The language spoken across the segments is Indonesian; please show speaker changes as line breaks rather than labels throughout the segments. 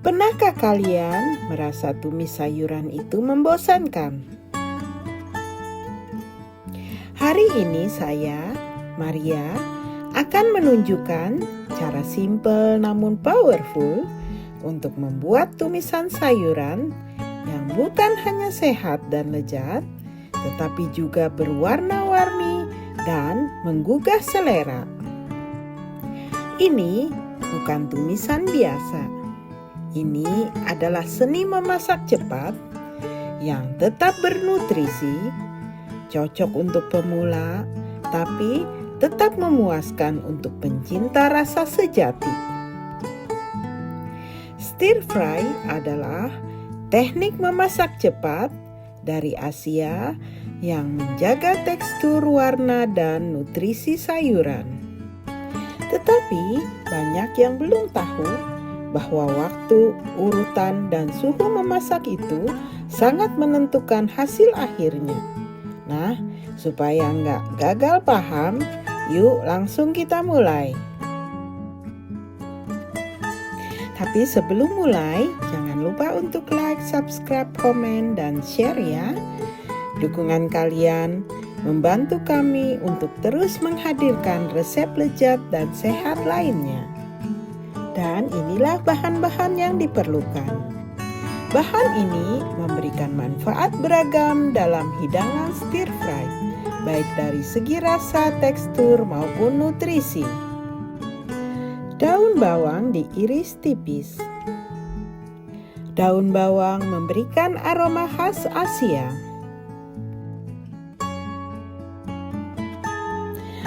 Pernahkah kalian merasa tumis sayuran itu membosankan? Hari ini saya, Maria, akan menunjukkan cara simple namun powerful untuk membuat tumisan sayuran yang bukan hanya sehat dan lezat, tetapi juga berwarna-warni dan menggugah selera. Ini bukan tumisan biasa. Ini adalah seni memasak cepat yang tetap bernutrisi, cocok untuk pemula, tapi tetap memuaskan untuk pencinta rasa sejati. Stir fry adalah teknik memasak cepat dari Asia yang menjaga tekstur, warna, dan nutrisi sayuran. Tetapi banyak yang belum tahu bahwa waktu, urutan, dan suhu memasak itu sangat menentukan hasil akhirnya. Nah, supaya nggak gagal paham, yuk langsung kita mulai. Tapi sebelum mulai, jangan lupa untuk like, subscribe, komen, dan share ya. Dukungan kalian membantu kami untuk terus menghadirkan resep lezat dan sehat lainnya. Dan inilah bahan-bahan yang diperlukan. Bahan ini memberikan manfaat beragam dalam hidangan stir fry, baik dari segi rasa, tekstur, maupun nutrisi. Daun bawang diiris tipis. Daun bawang memberikan aroma khas Asia.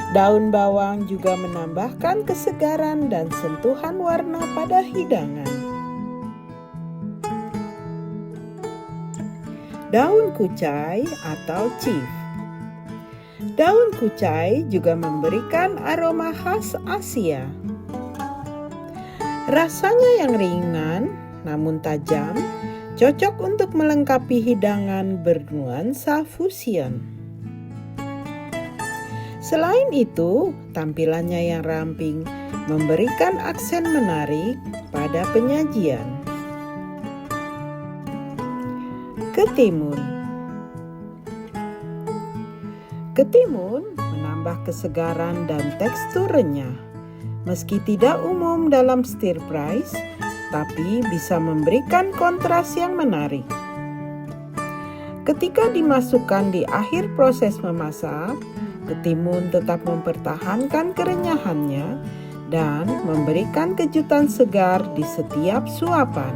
Daun bawang juga menambahkan kesegaran dan sentuhan warna pada hidangan. Daun kucai atau chive. Daun kucai juga memberikan aroma khas Asia. Rasanya yang ringan namun tajam, cocok untuk melengkapi hidangan bernuansa fusion. Selain itu, tampilannya yang ramping memberikan aksen menarik pada penyajian. Ketimun. Ketimun menambah kesegaran dan tekstur renyah. Meski tidak umum dalam stir fry, tapi bisa memberikan kontras yang menarik. Ketika dimasukkan di akhir proses memasak, ketimun tetap mempertahankan kerenyahannya dan memberikan kejutan segar di setiap suapan.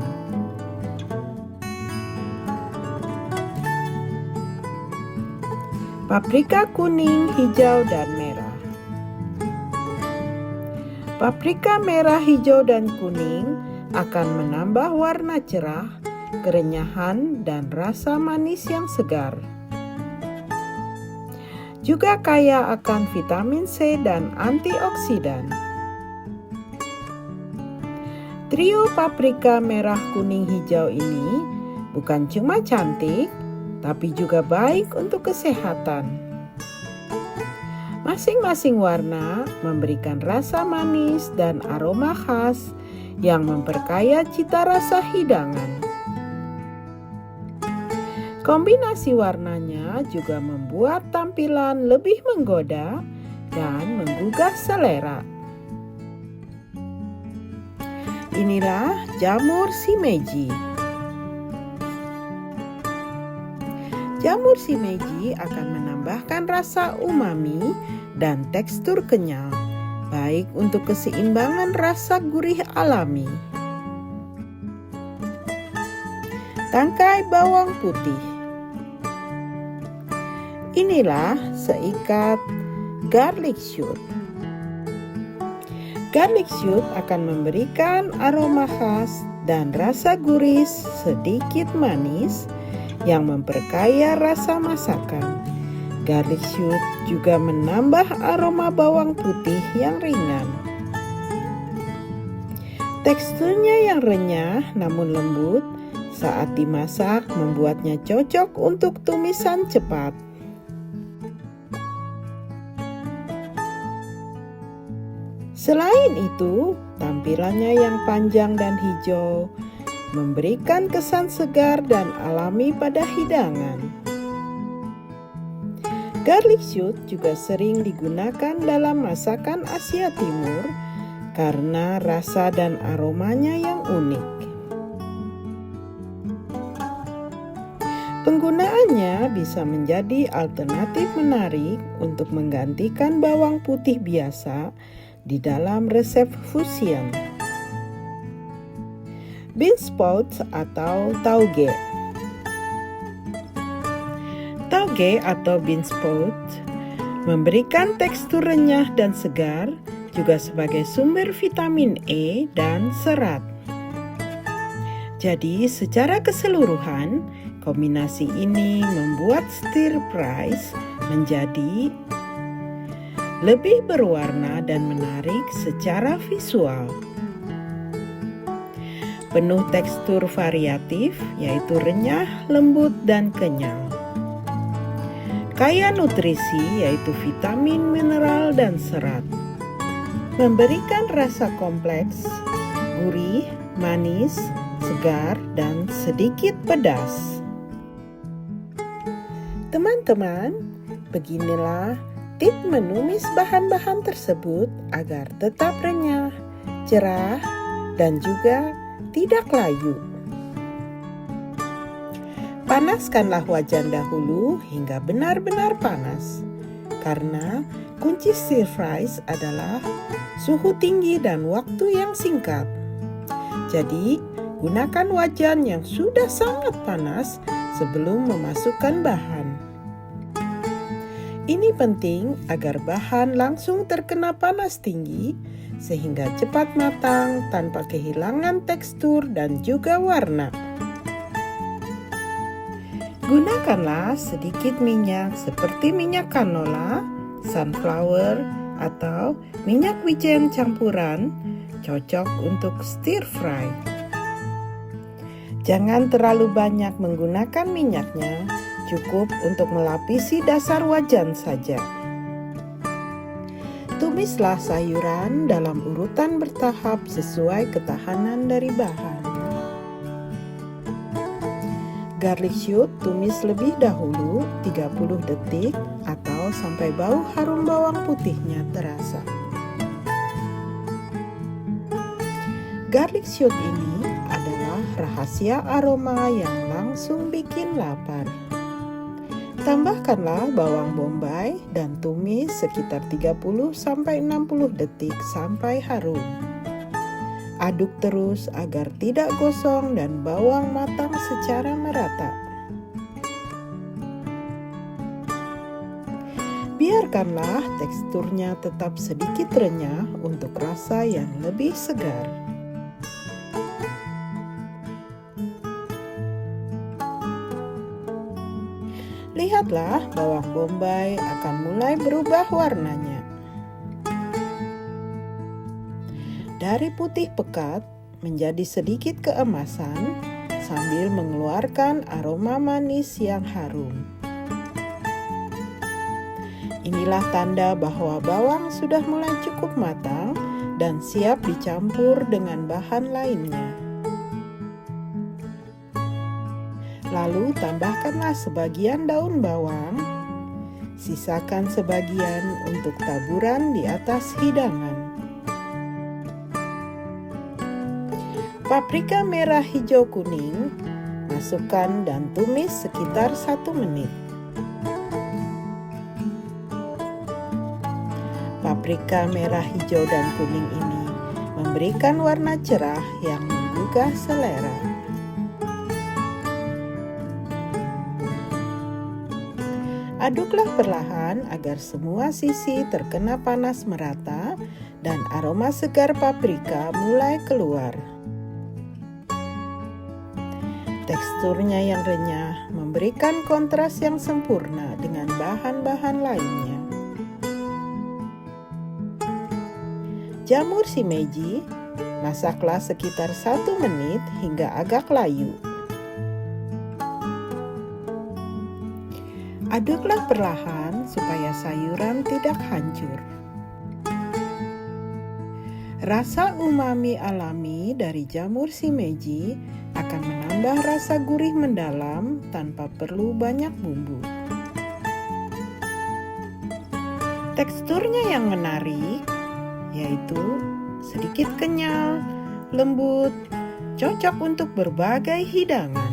Paprika kuning, hijau, dan merah. Paprika merah, hijau, dan kuning akan menambah warna cerah, kerenyahan, dan rasa manis yang segar. Juga kaya akan vitamin C dan antioksidan. Trio paprika merah, kuning, hijau ini bukan cuma cantik, tapi juga baik untuk kesehatan. Masing-masing warna memberikan rasa manis dan aroma khas yang memperkaya cita rasa hidangan. Kombinasi warnanya juga membuat tampilan lebih menggoda dan menggugah selera. Inilah jamur shimeji. Jamur shimeji akan menambahkan rasa umami dan tekstur kenyal, baik untuk keseimbangan rasa gurih alami. Tangkai bawang putih. Inilah seikat garlic shoot. Garlic shoot akan memberikan aroma khas dan rasa gurih sedikit manis yang memperkaya rasa masakan. Garlic shoot juga menambah aroma bawang putih yang ringan. Teksturnya yang renyah namun lembut saat dimasak membuatnya cocok untuk tumisan cepat. Selain itu, tampilannya yang panjang dan hijau memberikan kesan segar dan alami pada hidangan. Garlic shoot juga sering digunakan dalam masakan Asia Timur karena rasa dan aromanya yang unik. Penggunaannya bisa menjadi alternatif menarik untuk menggantikan bawang putih biasa di dalam resep fusion. Bean sprouts atau tauge. Tauge atau bean sprouts memberikan tekstur renyah dan segar, juga sebagai sumber vitamin E dan serat. Jadi secara keseluruhan, kombinasi ini membuat stir fries menjadi lebih berwarna dan menarik secara visual. Penuh tekstur variatif, yaitu renyah, lembut, dan kenyal. Kaya nutrisi, yaitu vitamin, mineral, dan serat. Memberikan rasa kompleks, gurih, manis, segar, dan sedikit pedas. Teman-teman, beginilah tips menumis bahan-bahan tersebut agar tetap renyah, cerah, dan juga tidak layu. Panaskanlah wajan dahulu hingga benar-benar panas, karena kunci stir fries adalah suhu tinggi dan waktu yang singkat. Jadi, gunakan wajan yang sudah sangat panas sebelum memasukkan bahan. Ini penting agar bahan langsung terkena panas tinggi sehingga cepat matang tanpa kehilangan tekstur dan juga warna. Gunakanlah sedikit minyak seperti minyak canola, sunflower, atau minyak wijen campuran, cocok untuk stir fry. Jangan terlalu banyak menggunakan minyaknya, cukup untuk melapisi dasar wajan saja. Tumislah sayuran dalam urutan bertahap sesuai ketahanan dari bahan. Garlic shoot tumis lebih dahulu 30 detik atau sampai bau harum bawang putihnya terasa. Garlic shoot ini adalah rahasia aroma yang langsung bikin lapar. Tambahkanlah bawang bombay dan tumis sekitar 30-60 detik sampai harum. Aduk terus agar tidak gosong dan bawang matang secara merata. Biarkanlah teksturnya tetap sedikit renyah untuk rasa yang lebih segar. Lihatlah bawang bombay akan mulai berubah warnanya. Dari putih pekat menjadi sedikit keemasan sambil mengeluarkan aroma manis yang harum. Inilah tanda bahwa bawang sudah mulai cukup matang dan siap dicampur dengan bahan lainnya. Lalu tambahkanlah sebagian daun bawang, sisakan sebagian untuk taburan di atas hidangan. Paprika merah hijau kuning, masukkan dan tumis sekitar 1 menit. Paprika merah hijau dan kuning ini memberikan warna cerah yang menggugah selera. Aduklah perlahan agar semua sisi terkena panas merata dan aroma segar paprika mulai keluar. Teksturnya yang renyah memberikan kontras yang sempurna dengan bahan-bahan lainnya. Jamur shimeji, masaklah sekitar 1 menit hingga agak layu. Aduklah perlahan supaya sayuran tidak hancur. Rasa umami alami dari jamur shimeji akan menambah rasa gurih mendalam tanpa perlu banyak bumbu. Teksturnya yang menarik, yaitu sedikit kenyal, lembut, cocok untuk berbagai hidangan.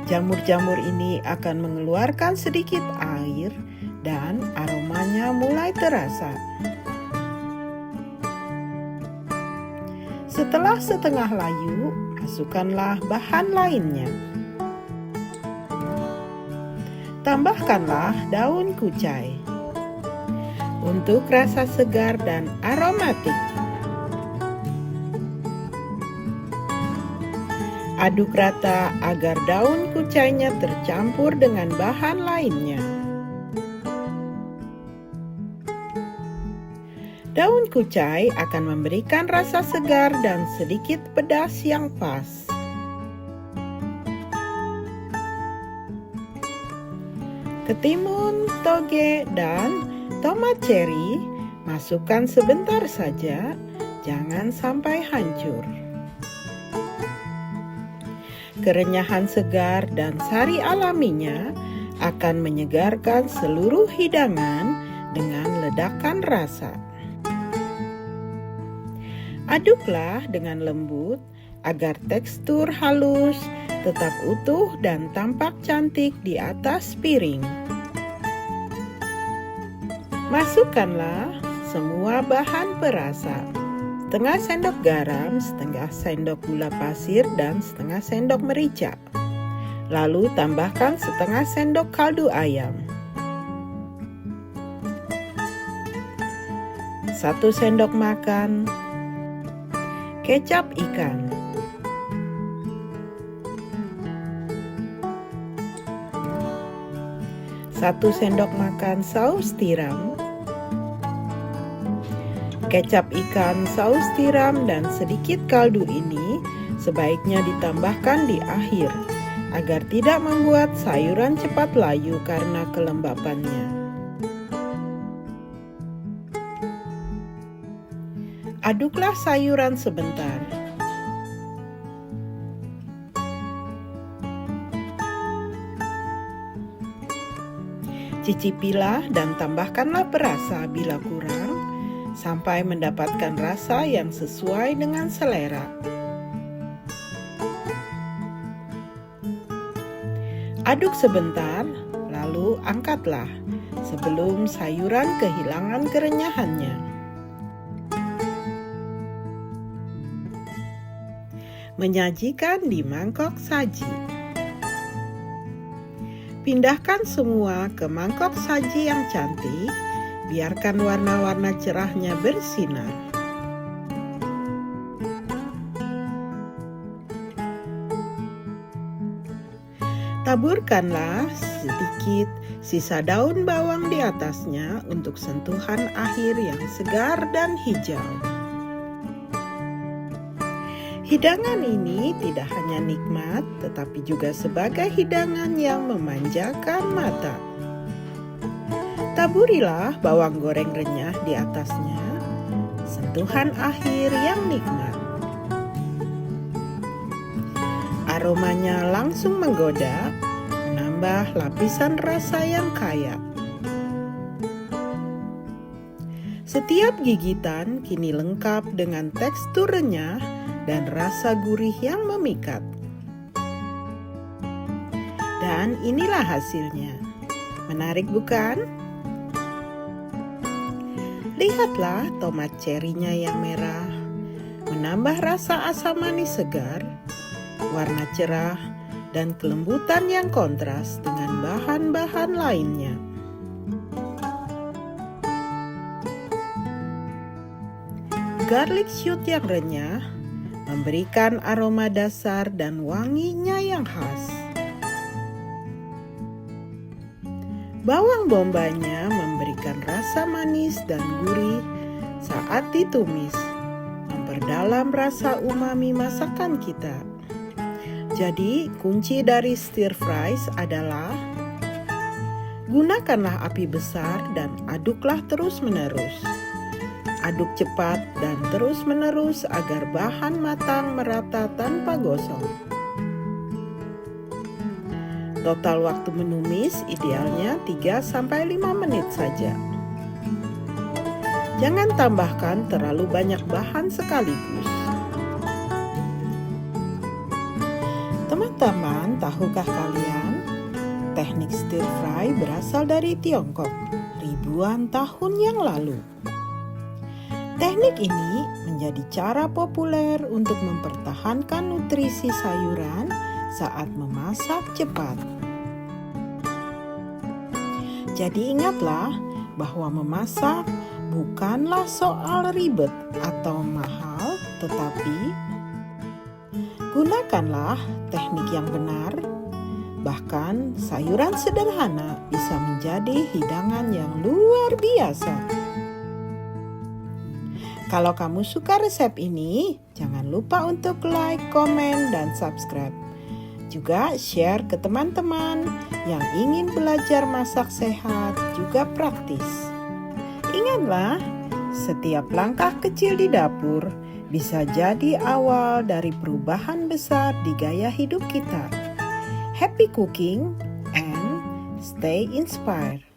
Jamur-jamur ini akan mengeluarkan sedikit air dan aromanya mulai terasa. Setelah setengah layu, masukkanlah bahan lainnya. Tambahkanlah daun kucai untuk rasa segar dan aromatik. Aduk rata agar daun kucainya tercampur dengan bahan lainnya. Daun kucai akan memberikan rasa segar dan sedikit pedas yang pas. Ketimun, toge, dan tomat cherry masukkan sebentar saja, jangan sampai hancur. Kerenyahan segar dan sari alaminya akan menyegarkan seluruh hidangan dengan ledakan rasa. Aduklah dengan lembut agar tekstur halus, tetap utuh dan tampak cantik di atas piring. Masukkanlah semua bahan perasa. Setengah sendok garam, setengah sendok gula pasir, dan setengah sendok merica. Lalu tambahkan setengah sendok kaldu ayam. 1 sendok makan kecap ikan. 1 sendok makan saus tiram. Kecap ikan, saus tiram, dan sedikit kaldu ini sebaiknya ditambahkan di akhir agar tidak membuat sayuran cepat layu karena kelembapannya. Aduklah sayuran sebentar. Cicipilah dan tambahkanlah perasa bila kurang, sampai mendapatkan rasa yang sesuai dengan selera. Aduk sebentar, lalu angkatlah sebelum sayuran kehilangan kerenyahannya. Menyajikan di mangkok saji. Pindahkan semua ke mangkok saji yang cantik. Biarkan warna-warna cerahnya bersinar. Taburkanlah sedikit sisa daun bawang di atasnya untuk sentuhan akhir yang segar dan hijau. Hidangan ini tidak hanya nikmat, tetapi juga sebagai hidangan yang memanjakan mata. Taburilah bawang goreng renyah di atasnya, sentuhan akhir yang nikmat. Aromanya langsung menggoda, menambah lapisan rasa yang kaya. Setiap gigitan kini lengkap dengan tekstur renyah dan rasa gurih yang memikat. Dan inilah hasilnya. Menarik bukan? Lihatlah tomat cerinya yang merah, menambah rasa asam manis segar, warna cerah, dan kelembutan yang kontras dengan bahan-bahan lainnya. Garlic shoot yang renyah memberikan aroma dasar dan wanginya yang khas. Bawang bombaynya memberikan rasa manis dan gurih saat ditumis, memperdalam rasa umami masakan kita. Jadi, kunci dari stir fries adalah gunakanlah api besar dan aduklah terus-menerus. Aduk cepat dan terus-menerus agar bahan matang merata tanpa gosong. Total waktu menumis idealnya 3-5 menit saja. Jangan tambahkan terlalu banyak bahan sekaligus. Teman-teman, tahukah kalian, teknik stir fry berasal dari Tiongkok ribuan tahun yang lalu. Teknik ini menjadi cara populer untuk mempertahankan nutrisi sayuran saat memasak cepat. Jadi ingatlah bahwa memasak bukanlah soal ribet atau mahal, tetapi gunakanlah teknik yang benar. Bahkan sayuran sederhana bisa menjadi hidangan yang luar biasa. Kalau kamu suka resep ini, jangan lupa untuk like, komen, dan subscribe. Juga share ke teman-teman yang ingin belajar masak sehat juga praktis. Ingatlah, setiap langkah kecil di dapur bisa jadi awal dari perubahan besar di gaya hidup kita. Happy cooking and stay inspired.